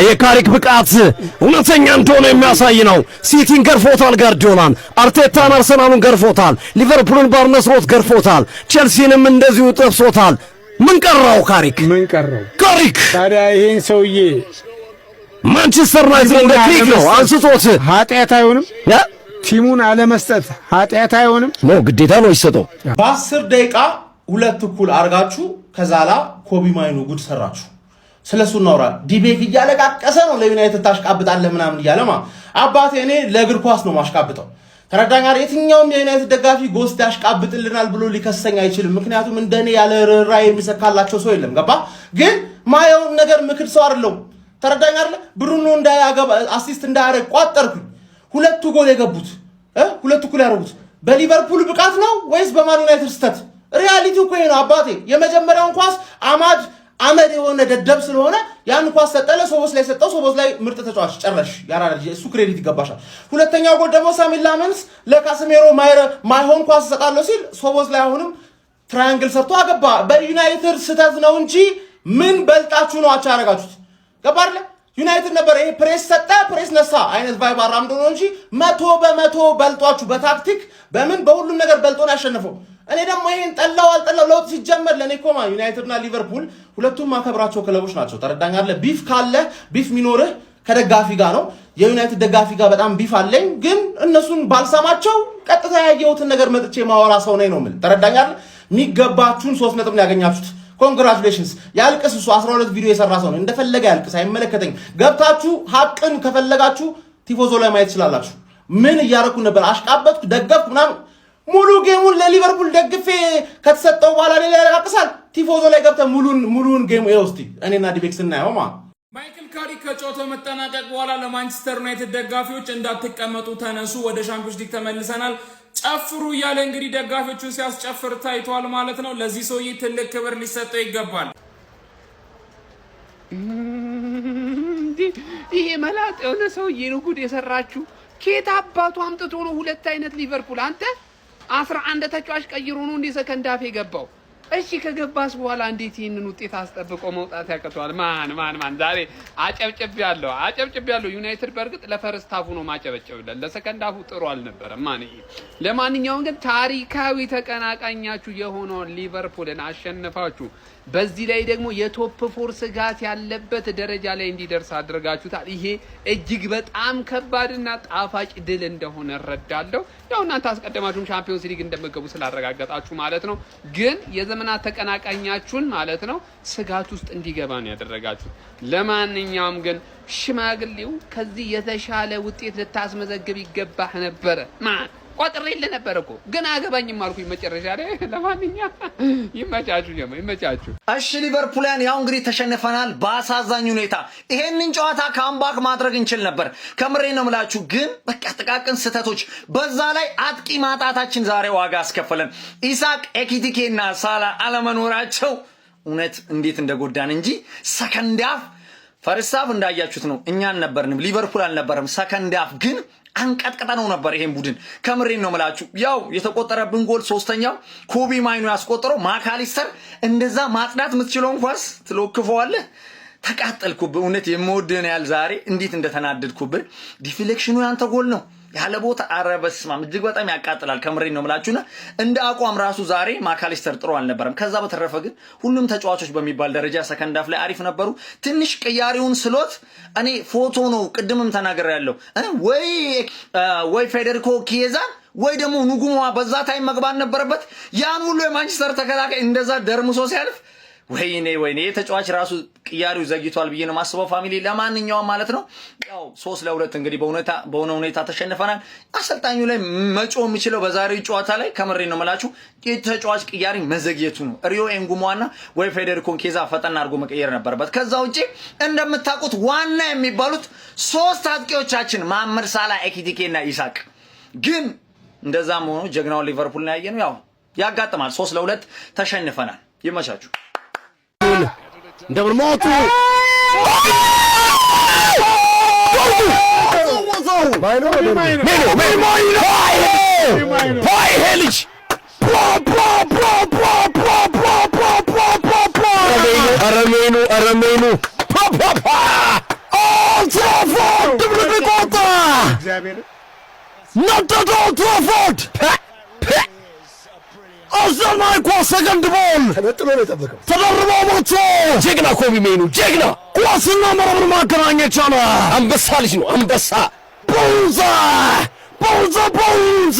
የካሪክ ብቃት እውነተኛ እንደሆነ የሚያሳይ ነው። ሲቲን ገርፎታል፣ ጋርዲዮላን፣ አርቴታን፣ አርሰናሉን ገርፎታል፣ ሊቨርፑልን ባርነ ስሎት ገርፎታል፣ ቼልሲንም እንደዚሁ ጥብሶታል። ምን ቀረው ካሪክ? ምን ቀረው ካሪክ? ታዲያ ይሄን ሰውዬ ማንቸስተር ዩናይትድ እንደ ክሊክ ነው አንስቶት ኃጢአት አይሆንም? ቲሙን አለመስጠት ኃጢአት አይሆንም? ነው ግዴታ ነው ይሰጠው። በ10 ደቂቃ ሁለት እኩል አርጋችሁ ከዛላ ኮቢ ማይኑ ጉድ ሰራችሁ። ስለሱ እናውራ። ዲቤክ እያለቃቀሰ ነው ለዩናይትድ ታሽቃብጣለህ ምናምን እያለማ አባቴ እኔ ለእግር ኳስ ነው ማሽቃብጠው። ተረዳኝ አይደል? የትኛውም የዩናይትድ ደጋፊ ጎስት ያሽቃብጥልናል ብሎ ሊከሰኝ አይችልም። ምክንያቱም እንደኔ ያለ ራይ የሚሰካላቸው ሰው የለም። ገባ? ግን ማየውን ነገር ምክር ሰው አይደለም። ተረዳኝ አይደል? ብሩኖ እንዳያገባ አሲስት እንዳያረግ ቋጠርኩኝ። ሁለቱ ጎል የገቡት ሁለቱ ጎል ያደረጉት በሊቨርፑል ብቃት ነው ወይስ በማን ዩናይትድ ስተት? ሪያሊቲው እኮ ነው አባቴ። የመጀመሪያውን ኳስ አመድ የሆነ ደደብ ስለሆነ ያን ኳስ ሰጠለ፣ ሶቦስ ላይ ሰጠው። ሶቦስ ላይ ምርጥ ተጫዋች ጨረሽ ያራራጅ እሱ ክሬዲት ይገባሻል። ሁለተኛው ጎል ደግሞ ሳሚን ላመንስ ለካስሜሮ ማይሆን ኳስ ሰጣለው ሲል ሶቦስ ላይ አሁንም ትራያንግል ሰርቶ አገባ። በዩናይትድ ስተት ነው እንጂ ምን በልጣችሁ ነው አቻ ያረጋችሁት? ገባ አይደል? ዩናይትድ ነበር ይሄ ፕሬስ ሰጠ ፕሬስ ነሳ አይነት ቫይብ አራምዶ ነው እንጂ 100% በልጧችሁ በታክቲክ በምን በሁሉም ነገር በልጦ ነው ያሸነፈው። እኔ ደግሞ ይሄን ጠላው አልጠላው ለውጥ ሲጀመር ለኔ ኮማ ዩናይትድና ሊቨርፑል ሁለቱም ማከብራቸው ክለቦች ናቸው። ተረዳኝ አይደል? ቢፍ ካለ ቢፍ ሚኖርህ ከደጋፊ ጋር ነው። የዩናይትድ ደጋፊ ጋር በጣም ቢፍ አለኝ፣ ግን እነሱን ባልሰማቸው ቀጥታ ያየሁትን ነገር መጥቼ ማወራ ሰው ነኝ ነው የምልህ። ተረዳኝ አይደል? የሚገባችሁን 3 ነጥብ ነው ያገኛችሁት። ኮንግራቹሌሽንስ። ያልቅስ እሱ 12 ቪዲዮ የሰራ ሰው ነው። እንደፈለገ ያልቅስ፣ አይመለከተኝ። ገብታችሁ ሀቅን ከፈለጋችሁ ቲፎዞ ላይ ማየት ትችላላችሁ። ምን እያረኩ ነበር? አሽቃበጥኩ፣ ደገፍኩ ምናምን። ሙሉ ጌሙን ለሊቨርፑል ደግፌ ከተሰጠው በኋላ ሌላ ያለቅሳል። ቲፎዞ ላይ ገብተ ሙሉን ጌሙ ይወስቲ እኔና ዲቤክ ስናየው ማይክል ካሪክ ከጨዋታው መጠናቀቅ በኋላ ለማንቸስተር ዩናይትድ ደጋፊዎች እንዳትቀመጡ ተነሱ፣ ወደ ሻምፒዮንስ ሊግ ተመልሰናል፣ ጨፍሩ እያለ እንግዲህ ደጋፊዎቹን ሲያስጨፍር ታይቷል ማለት ነው። ለዚህ ሰውዬ ትልቅ ክብር ሊሰጠው ይገባል። ይሄ መላጥ የሆነ ሰውዬ ነው ጉድ የሰራችሁ። ኬት አባቱ አምጥቶ ነው ሁለት አይነት ሊቨርፑል? አንተ 11 ተጫዋች ቀይሮ ነው እንደ ሰከንድ አፍ የገባው። እሺ ከገባስ በኋላ እንዴት ይሄንን ውጤት አስጠብቆ መውጣት ያቀቷል? ማን ዛሬ አጨብጭቤያለሁ። ዩናይትድ በርግጥ ለፈርስት ሃፉ ነው ማጨበጨብለት፣ ለሰከንድ ሃፉ ጥሩ አልነበረም። ለማንኛውም ግን ታሪካዊ ተቀናቃኛችሁ የሆነውን ሊቨርፑልን አሸንፋችሁ በዚህ ላይ ደግሞ የቶፕ 4 ስጋት ያለበት ደረጃ ላይ እንዲደርስ አድርጋችሁታል። ይሄ እጅግ በጣም ከባድና ጣፋጭ ድል እንደሆነ እረዳለሁ። ያው እናንተ አስቀድማችሁም ሻምፒዮንስ ሊግ እንደምትገቡ ስላረጋገጣችሁ ማለት ነው። ግን የዘመናት ተቀናቃኛችሁን ማለት ነው ስጋት ውስጥ እንዲገባ ነው ያደረጋችሁት። ለማንኛውም ግን ሽማግሌው ከዚህ የተሻለ ውጤት ልታስመዘግብ ይገባህ ነበረ። ቆጥሬልህ ነበር እኮ ግን አገባኝም አልኩኝ መጨረሻ ላይ። ለማንኛውም ይመቻችሁ። እሺ ሊቨርፑልያን ያው እንግዲህ ተሸንፈናል በአሳዛኝ ሁኔታ። ይሄንን ጨዋታ ካምባክ ማድረግ እንችል ነበር፣ ከምሬ ነው የምላችሁ። ግን በቃ ጥቃቅን ስህተቶች፣ በዛ ላይ አጥቂ ማጣታችን ዛሬ ዋጋ አስከፈለን። ኢሳቅ ኤኪቲኬና ሳላ አለመኖራቸው እውነት እንዴት እንደጎዳን እንጂ ሰከንድ ሃፍ ፈርስት ሃፍ እንዳያችሁት ነው እኛ አልነበርንም፣ ሊቨርፑል አልነበረም። ሰከንድ ሃፍ ግን አንቀጥቀጣ ነው ነበር ይሄን ቡድን። ከምሬን ነው የምላችሁ። ያው የተቆጠረብን ጎል ሶስተኛው ኮቢ ማይኑ ያስቆጠረው። ማካሊስተር እንደዛ ማጽዳት የምትችለውን ኳስ ትሎክፈዋለህ። ተቃጠልኩብህ። እውነት የምወድህን ያህል ዛሬ እንዴት እንደተናደድኩብህ። ዲፍሌክሽኑ ያንተ ጎል ነው ያለ ቦታ። ኧረ በስመ አብ እጅግ በጣም ያቃጥላል። ከምሬን ነው የምላችሁና እንደ አቋም ራሱ ዛሬ ማካሊስተር ጥሩ አልነበረም። ከዛ በተረፈ ግን ሁሉም ተጫዋቾች በሚባል ደረጃ ሰከንድ ሃፍ ላይ አሪፍ ነበሩ። ትንሽ ቅያሪውን ስሎት እኔ ፎቶ ነው ቅድምም ተናግሬያለሁ። ወይ ፌዴሪኮ ኪየዛን ወይ ደግሞ ኑጉማ በዛ ታይም መግባት ነበረበት። ያን ሁሉ የማንቸስተር ተከላካይ እንደዛ ደርምሶ ሲያልፍ ወይኔ ተጫዋች ራሱ ቅያሪው ዘግይቷል ብዬ ነው ማስበው። ፋሚሊ ለማንኛውም ማለት ነው ያው 3-2 እንግዲህ በሆነ ሁኔታ ተሸንፈናል። አሰልጣኙ ላይ መጮ የሚችለው በዛሬው ጨዋታ ላይ ከምሬ ነው መላችሁ የተጫዋች ቅያሪ መዘግየቱ ነው። ሪዮ ኤንጉማና ወይ ፌዴሪኮ ኬዛ ፈጠና አድርጎ መቀየር ነበረበት። ከዛ ውጪ እንደምታውቁት ዋና የሚባሉት 3 አጥቂዎቻችን መሐመድ ሳላ፣ ኤኪቲኬና ኢሳቅ ግን እንደዛም ሆኖ ጀግናው ሊቨርፑል ነው ያየነው። ያው ያጋጥማል። 3-2 ተሸንፈናል። ይመቻችሁ። እንደምን ሞቱ አረሜኑ እግዚአብሔር ነጠጠው ትራፎርድ አዘናይ ኳስ ሰከንድ ቦል ተነጥሎ ነው የጠበቀው። ተደርቦ መቶ ጀግና ኮቢ ሜኑ ጀግና ኳስና መረብን ማገናኘት ቻለ። አንበሳ ልጅ ነው አንበሳ። ቦንዛ ቦንዛ ቦንዛ